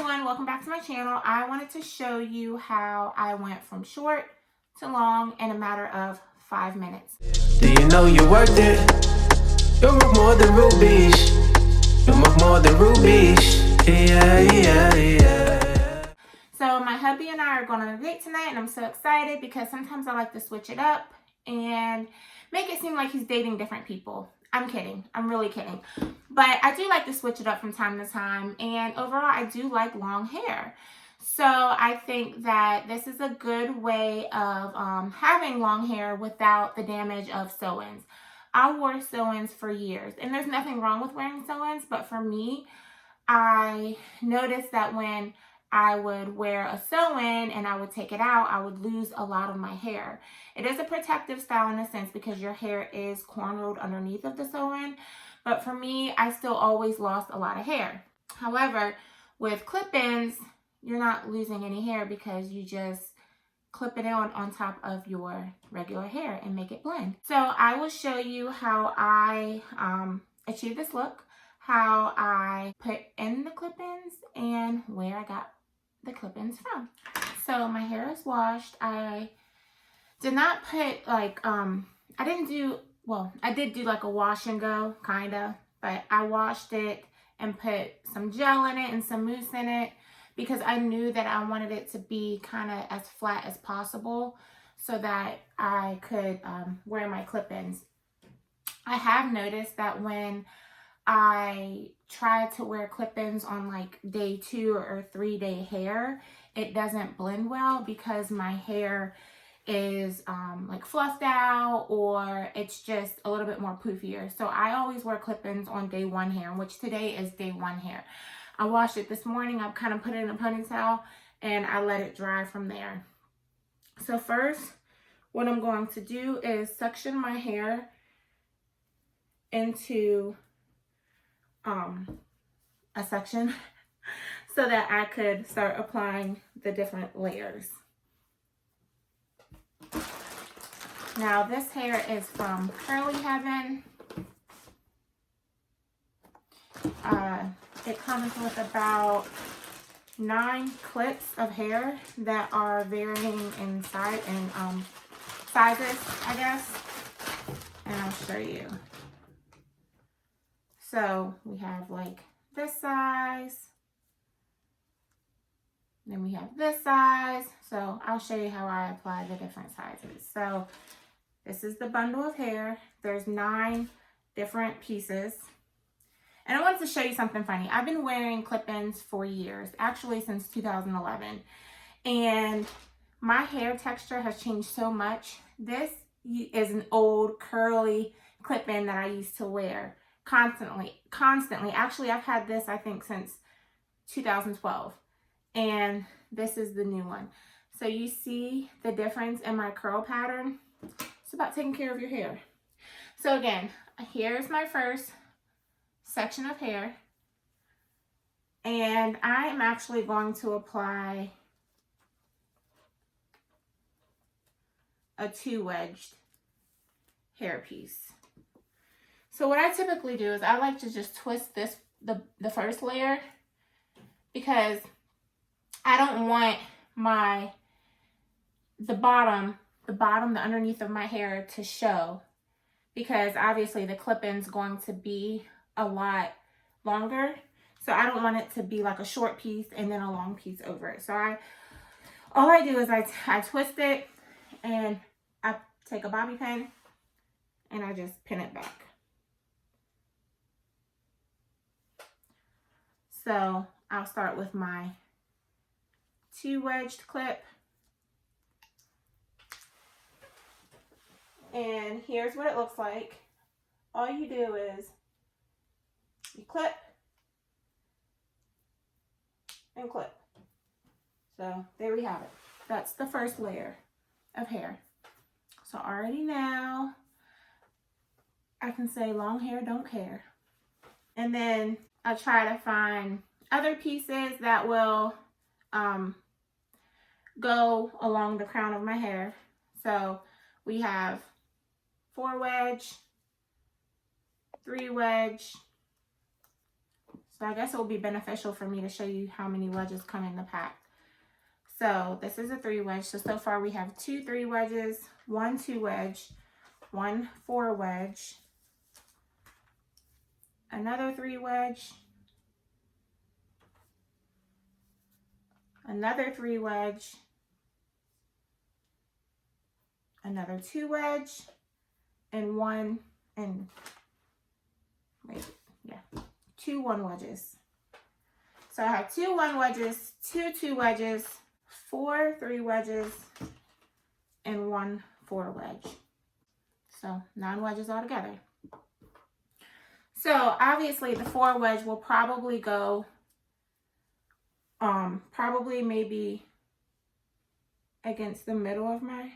everyone, welcome back to my channel. I wanted to show you how I went from short to long in a matter of 5 minutes. Do you know you're worth it? You're worth more than rubies. You're worth more than rubies. Yeah. So my hubby and I are going on a date tonight, and I'm so excited because sometimes I like to switch it up and make it seem like he's dating different people. I'm kidding. I'm really kidding. But I do like to switch it up from time to time. And overall, I do like long hair. So I think that this is a good way of having long hair without the damage of sew-ins. I wore sew-ins for years. And there's nothing wrong with wearing sew-ins. But for me, I noticed that when I would wear a sew-in and I would take it out, I would lose a lot of my hair. It is a protective style in a sense because your hair is cornrowed underneath of the sew-in. But for me, I still always lost a lot of hair. However, with clip-ins, you're not losing any hair because you just clip it on top of your regular hair and make it blend. So I will show you how I achieve this look, how I put in the clip-ins, and where I got the clip-ins from. So my hair is washed. I did not put like, I did do like a wash and go, kinda, but I washed it and put some gel in it and some mousse in it because I knew that I wanted it to be kind of as flat as possible so that I could wear my clip-ins. I have noticed that when I try to wear clip-ins on like day 2 or 3-day hair, it doesn't blend well because my hair is like fluffed out, or it's just a little bit more poofier. So I always wear clip-ins on day 1 hair, which today is day 1 hair. I washed it this morning. I've kind of put it in a ponytail and I let it dry from there. So first, what I'm going to do is section my hair into a section so that I could start applying the different layers. Now this hair is from curlyheaven. It comes with about 9 clips of hair that are varying in size and sizes, I guess, and I'll show you. So we have like this size, then we have this size. So I'll show you how I apply the different sizes. So this is the bundle of hair. There's 9 different pieces. And I wanted to show you something funny. I've been wearing clip-ins for years, actually since 2011. And my hair texture has changed so much. This is an old curly clip-in that I used to wear constantly. Actually, I've had this, I think, since 2012. And this is the new one. So you see the difference in my curl pattern. It's about taking care of your hair. So again, here's my first section of hair. And I am actually going to apply a 2-wedged hair piece. So what I typically do is I like to just twist this, the first layer, because I don't want the bottom, the underneath of my hair to show, because obviously the clip-in's going to be a lot longer. So I don't want it to be like a short piece and then a long piece over it. So all I do is I twist it and I take a bobby pin and I just pin it back. So I'll start with my 2-wedged clip. And here's what it looks like. All you do is you clip and clip. So there we have it. That's the first layer of hair. So already now I can say long hair don't care. And then I try to find other pieces that will go along the crown of my hair. So we have 4-wedge, 3-wedge, So I guess it will be beneficial for me to show you how many wedges come in the pack. So this is a 3 wedge. So far we have 2 3 wedges, 1 2 wedge, 1 4 wedge, another 3 wedge, another 3 wedge, another 2 wedge, and 2 1 wedges. So I have 2 1 wedges, 2 2 wedges, 4 3 wedges, and 1 4 wedge. So 9 wedges altogether. So obviously the 4 wedge will probably go, probably maybe against the middle of my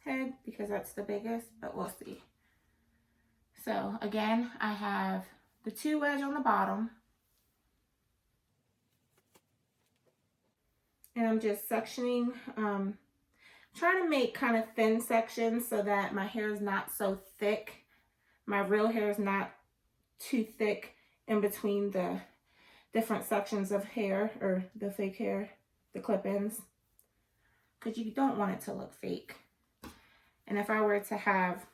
head because that's the biggest, but we'll see. So again, I have the 2 wedge on the bottom. And I'm just sectioning, trying to make kind of thin sections so that my hair is not so thick. My real hair is not too thick in between the different sections of hair, or the fake hair, the clip-ins, because you don't want it to look fake. And if I were to have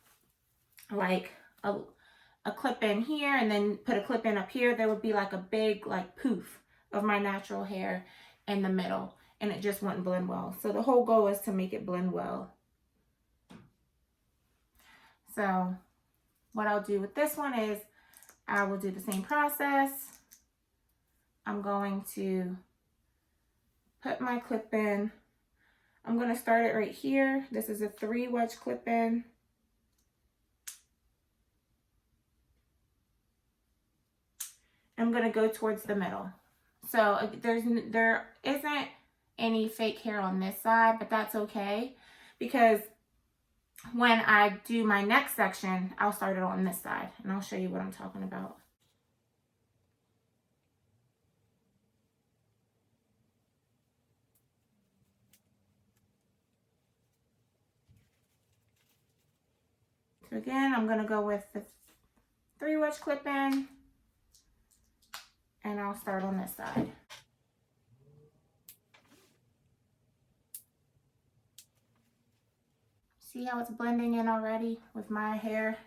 like a clip-in here and then put a clip-in up here, there would be like a big like poof of my natural hair in the middle, and it just wouldn't blend well. So the whole goal is to make it blend well. So what I'll do with this one is I will do the same process. I'm going to put my clip in. I'm going to start it right here. This is a 3 wedge clip in. I'm going to go towards the middle. So there isn't any fake hair on this side, but that's okay, because when I do my next section, I'll start it on this side, and I'll show you what I'm talking about. So again, I'm going to go with the 3 wedge clip in, and I'll start on this side. See how it's blending in already with my hair?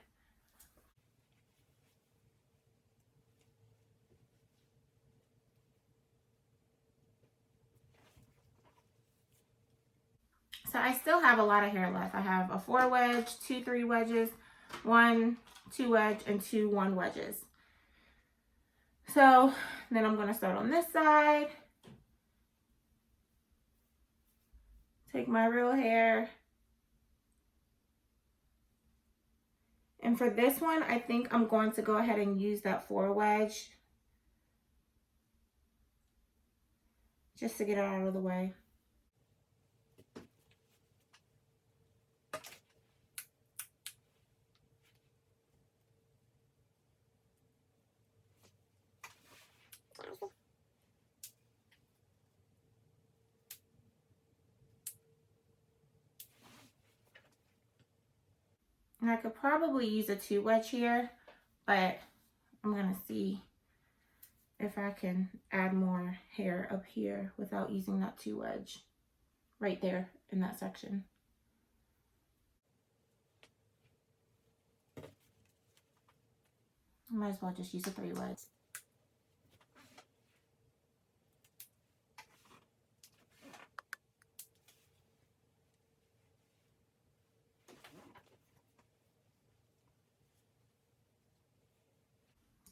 So I still have a lot of hair left. I have a 4 wedge, 2 3 wedges, 1 2 wedge, and 2 1 wedges. So then I'm going to start on this side. Take my real hair. And for this one, I think I'm going to go ahead and use that 4 wedge just to get it out of the way. And I could probably use a 2 wedge here, but I'm going to see if I can add more hair up here without using that 2 wedge right there in that section. I might as well just use a 3 wedge.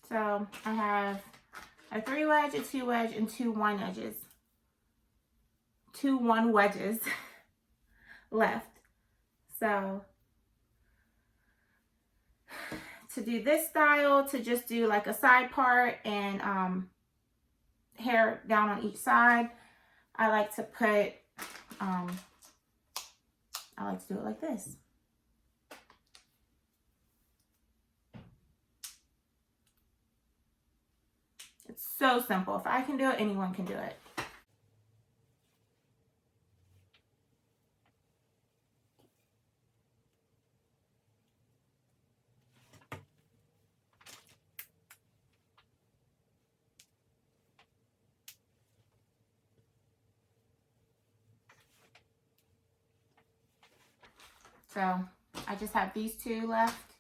So I have a 3 wedge, a 2 wedge, and 2 1 edges. 2 1 wedges left. So to do this style, to just do like a side part and hair down on each side, I like to put, I like to do it like this. It's so simple. If I can do it, anyone can do it. So I just have these two left,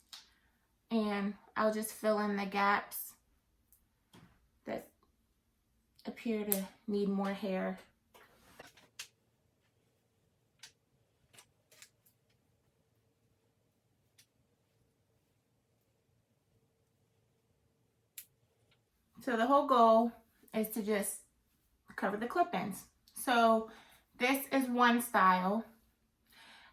and I'll just fill in the gaps that appear to need more hair. So the whole goal is to just cover the clip-ins. So this is one style.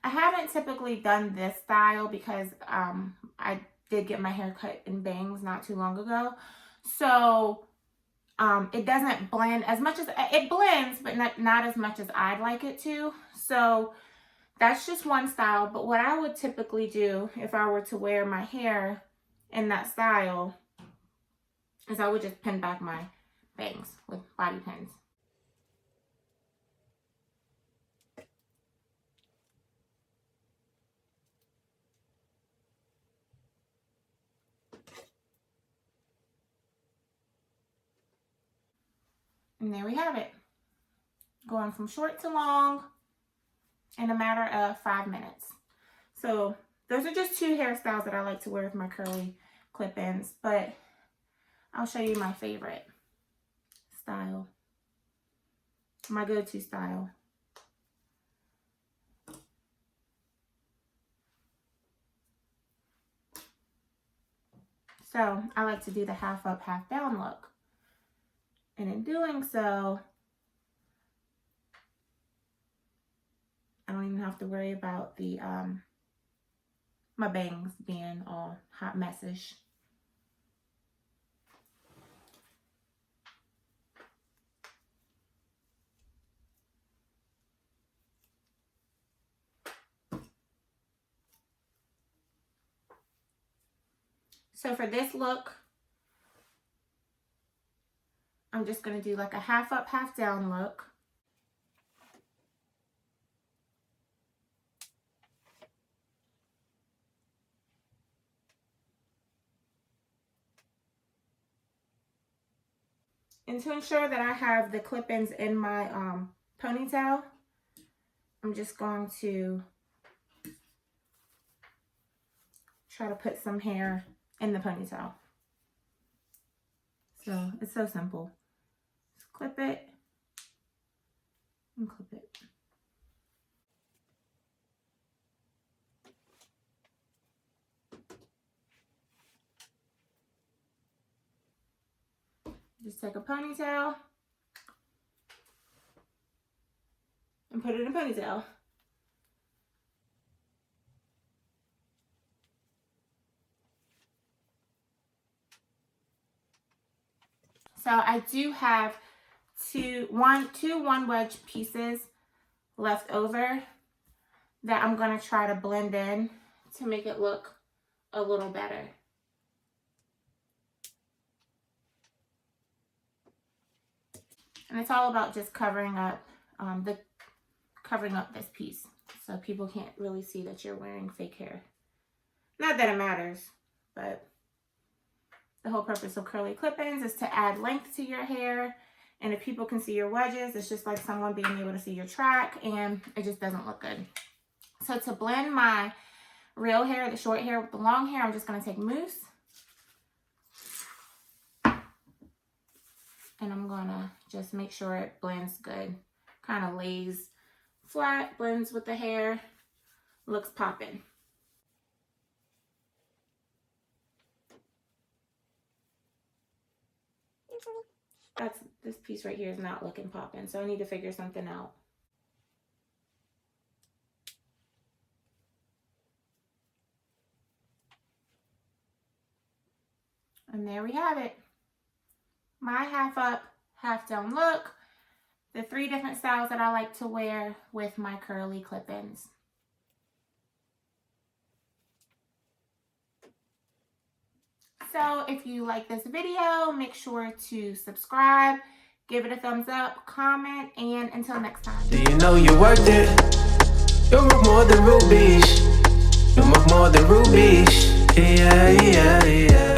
I haven't typically done this style because I did get my hair cut in bangs not too long ago. So it doesn't blend as much as, it blends, but not as much as I'd like it to. So that's just one style. But what I would typically do if I were to wear my hair in that style is I would just pin back my bangs with bobby pins. And there we have it. Going from short to long in a matter of 5 minutes. So those are just two hairstyles that I like to wear with my curly clip-ins, but I'll show you my favorite style, my go-to style. So I like to do the half up, half down look. And in doing so, I don't even have to worry about the my bangs being all hot messish. So for this look, I'm just going to do like a half up, half down look. And to ensure that I have the clip-ins in my ponytail, I'm just going to try to put some hair in the ponytail. So it's so simple. Just clip it and clip it. Just take a ponytail and put it in a ponytail. So I do have two one wedge pieces left over that I'm going to try to blend in to make it look a little better. And it's all about just covering up this piece so people can't really see that you're wearing fake hair. Not that it matters, but the whole purpose of curly clip-ins is to add length to your hair. And if people can see your wedges, it's just like someone being able to see your track, and it just doesn't look good. So to blend my real hair, the short hair with the long hair, I'm just going to take mousse. And I'm going to just make sure it blends good. Kind of lays flat, blends with the hair, looks poppin'. This piece right here is not looking poppin', so I need to figure something out. And there we have it. My half up, half down look. The 3 different styles that I like to wear with my curly clip-ins. So if you like this video, make sure to subscribe, give it a thumbs up, comment, and until next time. Do you know you're worth it? You're worth more than rubies. You're worth more than rubies. Yeah, yeah, yeah.